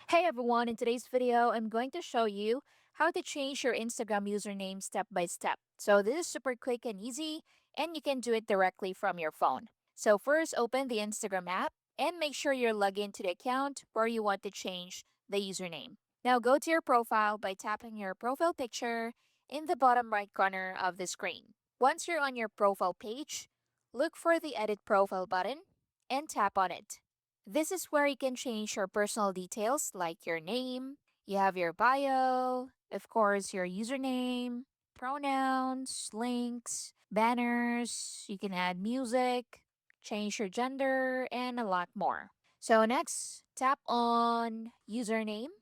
Hey everyone, in today's video, I'm going to show you how to change your Instagram username step by step. So this is super quick and easy, and you can do it directly from your phone. So first, open the Instagram app and make sure you're logged into the account where you want to change the username. Now go to your profile by tapping your profile picture in the bottom right corner of the screen. Once you're on your profile page, look for the Edit Profile button and tap on it. This is where you can change your personal details like your name, you have your bio, of course, your username, pronouns, links, banners, you can add music, change your gender, and a lot more. So, next, tap on username.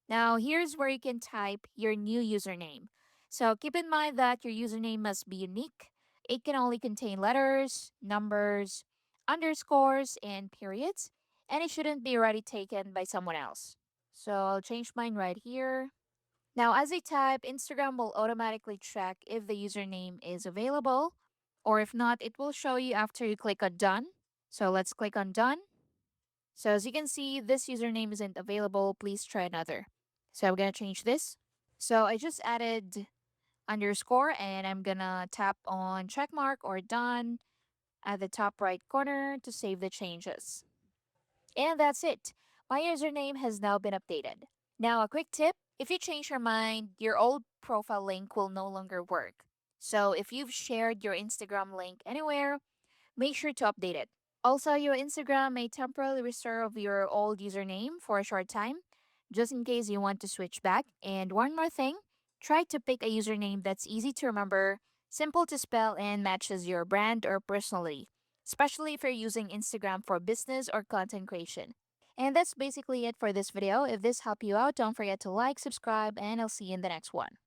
Now, here's where you can type your new username. So, keep in mind that your username must be unique. It can only contain letters, numbers, underscores, and periods, and it shouldn't be already taken by someone else. So, I'll change mine right here. Now, as I type, Instagram will automatically check if the username is available, or if not, it will show you after you click on done. So, let's click on done. So as you can see, this username isn't available. Please try another. So I'm going to change this. So I just added underscore and I'm going to tap on check mark or done at the top right corner to save the changes. And that's it. My username has now been updated. Now, a quick tip, if you change your mind, your old profile link will no longer work. So if you've shared your Instagram link anywhere, make sure to update it. Also, your Instagram may temporarily reserve your old username for a short time, just in case you want to switch back. And one more thing, try to pick a username that's easy to remember, simple to spell, and matches your brand or personality, especially if you're using Instagram for business or content creation. And that's basically it for this video. If this helped you out, don't forget to like, subscribe, and I'll see you in the next one.